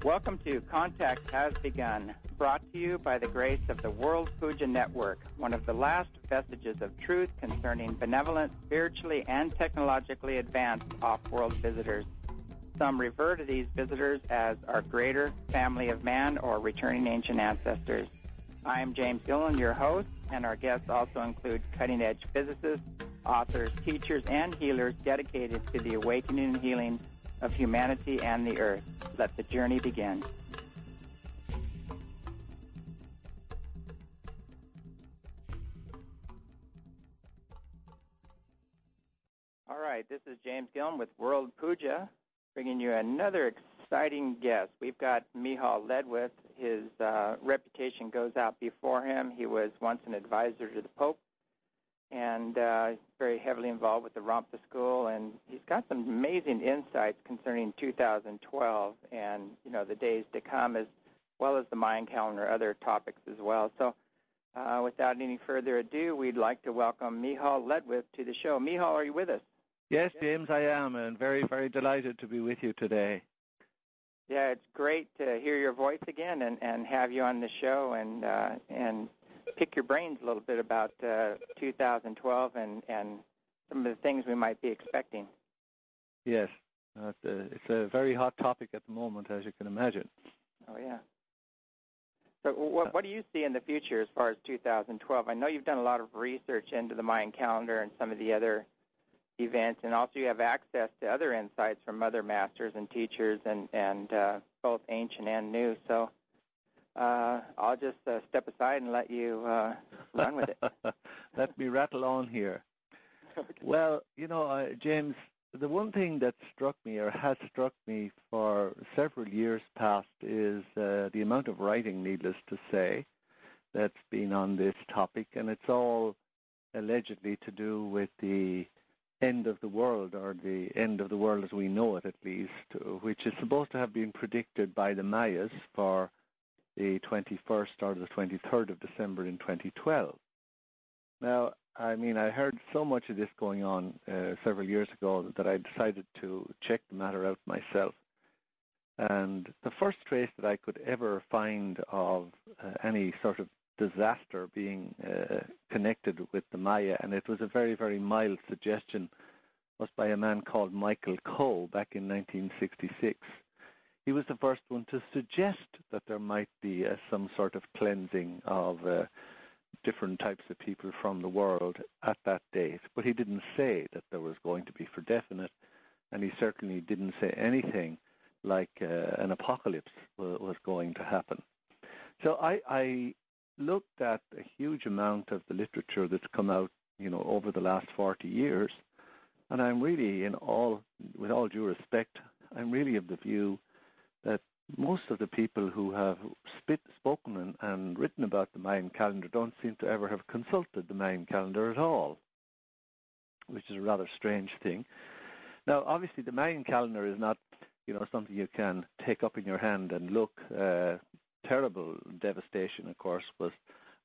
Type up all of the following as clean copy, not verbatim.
Welcome to Contact Has Begun, brought to you by the grace of the World Puja Network, one of the last vestiges of truth concerning benevolent, spiritually and technologically advanced off-world visitors. Some refer to these visitors as our greater family of man or returning ancient ancestors. I am James Gillen, your host, and our guests also include cutting-edge physicists, authors, teachers, and healers dedicated to the awakening and healing of humanity and the earth. Let the journey begin. All right, this is James Gillen with World Puja, bringing you another exciting guest. We've got Miceal Ledwith. His reputation goes out before him. He was once an advisor to the Pope, and very heavily involved with the Ramtha school, and he's got some amazing insights concerning 2012 and, the days to come, as well as the Mayan calendar, other topics as well. So without any further ado, we'd like to welcome Miceal Ledwith to the show. Miceal, are you with us? Yes, James, I am, and very, very delighted to be with you today. Yeah, it's great to hear your voice again and have you on the show and pick your brains a little bit about 2012 and some of the things we might be expecting. Yes, it's a very hot topic at the moment, as you can imagine. Oh, yeah. So what do you see in the future as far as 2012? I know you've done a lot of research into the Mayan calendar and some of the other events, and also you have access to other insights from other masters and teachers and both ancient and new. So I'll just step aside and let you run with it. Let me rattle on here. Okay. Well, James, the one thing that struck me or has struck me for several years past is the amount of writing, needless to say, that's been on this topic, and it's all allegedly to do with the end of the world, or the end of the world as we know it at least, which is supposed to have been predicted by the Mayas for the 21st or the 23rd of December in 2012. Now, I heard so much of this going on several years ago that I decided to check the matter out myself. And the first trace that I could ever find of any sort of disaster being connected with the Maya, and it was a very, very mild suggestion, was by a man called Miceal back in 1966. He was the first one to suggest that there might be some sort of cleansing of different types of people from the world at that date. But he didn't say that there was going to be for definite, and he certainly didn't say anything like an apocalypse was going to happen. So I looked at a huge amount of the literature that's come out, over the last 40 years, and I'm really, with all due respect, I'm really of the view that most of the people who have spoken and written about the Mayan calendar don't seem to ever have consulted the Mayan calendar at all, which is a rather strange thing. Now, obviously, the Mayan calendar is not, something you can take up in your hand and look. Terrible devastation, of course, was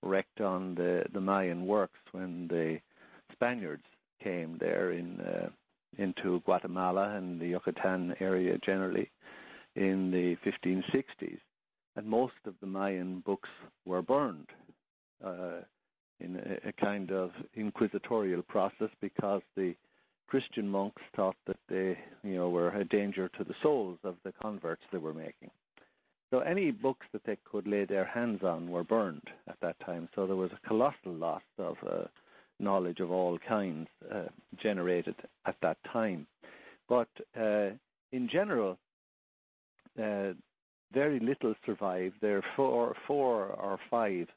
wreaked on the Mayan works when the Spaniards came there into Guatemala and the Yucatan area generally in the 1560s, and most of the Mayan books were burned in a kind of inquisitorial process because the Christian monks thought that they, were a danger to the souls of the converts they were making. So any books that they could lay their hands on were burned at that time. So there was a colossal loss of knowledge of all kinds generated at that time. But in general, very little survived. There are four or five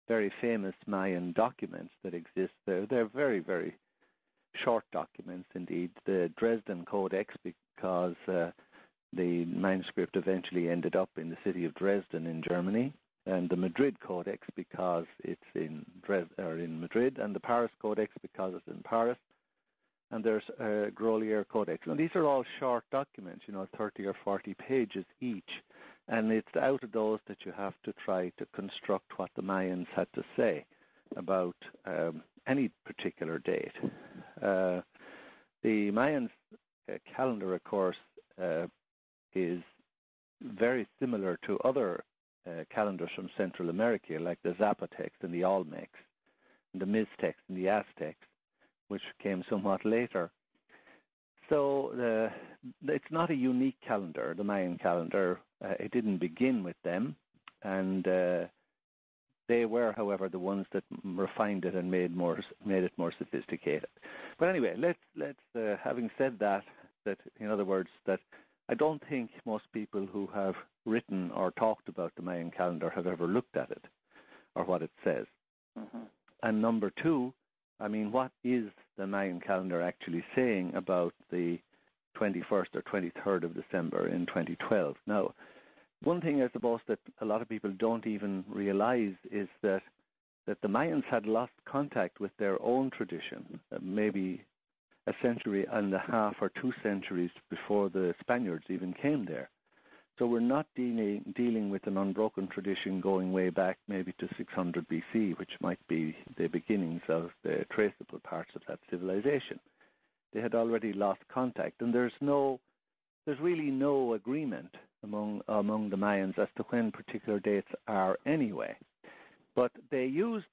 very famous Mayan documents that exist there. They're very, very short documents indeed. The Dresden Codex, because the manuscript eventually ended up in the city of Dresden in Germany, and the Madrid Codex because it's in Madrid, and the Paris Codex because it's in Paris, and there's a Grolier Codex. And these are all short documents, 30 or 40 pages each, and it's out of those that you have to try to construct what the Mayans had to say about any particular date. The Mayans calendar, of course, is very similar to other calendars from Central America, like the Zapotecs and the Olmecs, and the Miztecs and the Aztecs, which came somewhat later. So it's not a unique calendar, the Mayan calendar. It didn't begin with them, and they were, however, the ones that refined it and made it more sophisticated. But anyway, let's having said that, in other words, that I don't think most people who have written or talked about the Mayan calendar have ever looked at it or what it says. Mm-hmm. And number two, I mean, what is the Mayan calendar actually saying about the 21st or 23rd of December in 2012? Now, one thing I suppose that a lot of people don't even realize is that the Mayans had lost contact with their own tradition, maybe a century and a half or 2 centuries before the Spaniards even came there. So we're not dealing with an unbroken tradition going way back maybe to 600 BC, which might be the beginnings of the traceable parts of that civilization. They had already lost contact, and there's really no agreement among the Mayans as to when particular dates are anyway. But they used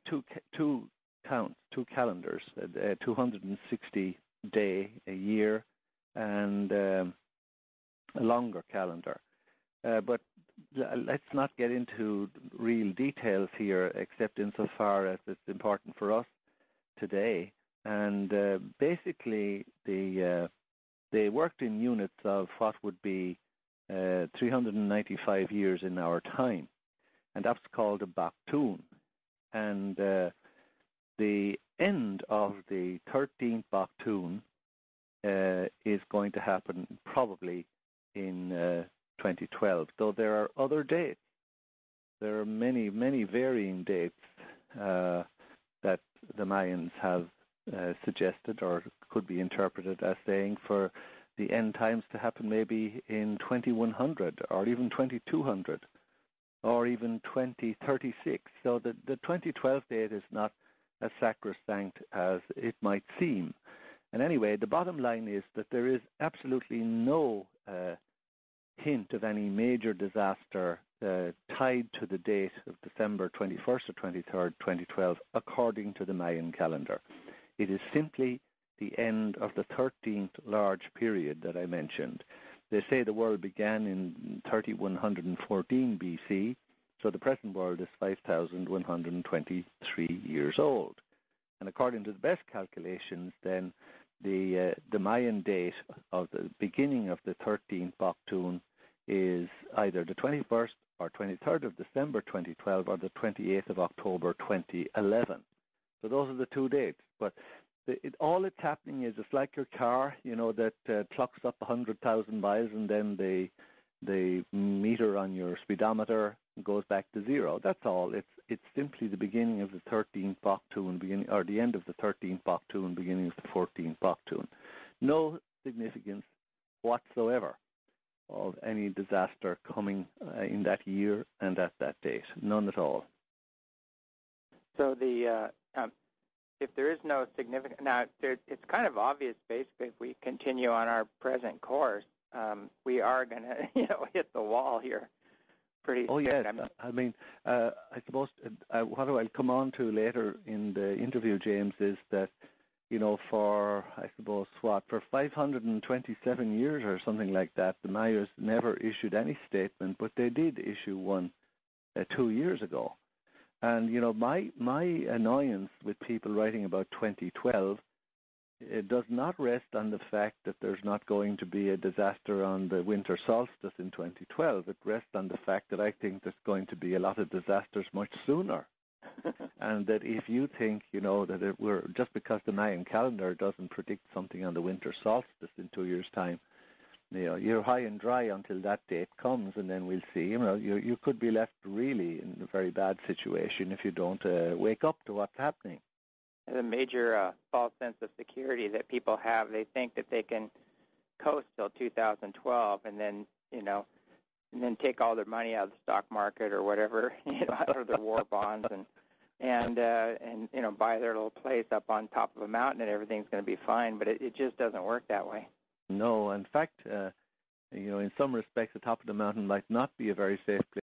two calendars, a 260-day a year and a longer calendar. But let's not get into real details here, except insofar as it's important for us today. And basically, they worked in units of what would be 395 years in our time, and that's called a Bakhtun. And the end of the 13th Bakhtun is going to happen probably in 2012, though there are other dates. There are many, many varying dates that the Mayans have suggested or could be interpreted as saying for the end times to happen maybe in 2100 or even 2200 or even 2036. So the 2012 date is not as sacrosanct as it might seem. And anyway, the bottom line is that there is absolutely no hint of any major disaster tied to the date of December 21st or 23rd, 2012, according to the Mayan calendar. It is simply the end of the 13th large period that I mentioned. They say the world began in 3114 BC, so the present world is 5,123 years old. And according to the best calculations, then the Mayan date of the beginning of the 13th Bakhtun is either the 21st or 23rd of December 2012 or the 28th of October 2011. So those are the two dates. But all it's happening is it's like your car, that clocks up 100,000 miles and then the meter on your speedometer goes back to zero. That's all. It's simply the beginning of the 13th Bakhtun, or the end of the 13th Bakhtun, beginning of the 14th Bakhtun. No significance whatsoever of any disaster coming in that year and at that date. None at all. So if there is no significant, now it's kind of obvious. Basically, if we continue on our present course, we are going to hit the wall here pretty soon. Oh yes, I suppose what I'll come on to later in the interview, James, is that for 527 years or something like that, the Mayas never issued any statement, but they did issue one 2 years ago. And my annoyance with people writing about 2012, it does not rest on the fact that there's not going to be a disaster on the winter solstice in 2012. It rests on the fact that I think there's going to be a lot of disasters much sooner. And that if you think, that we're just because the Mayan calendar doesn't predict something on the winter solstice in 2 years' time, you're high and dry until that date comes, and then we'll see. You could be left really in a very bad situation if you don't wake up to what's happening. There's a major false sense of security that people have. They think that they can coast till 2012, and then take all their money out of the stock market or whatever, or their war bonds, and buy their little place up on top of a mountain, and everything's going to be fine. But it just doesn't work that way. No, in fact, In some respects, the top of the mountain might not be a very safe place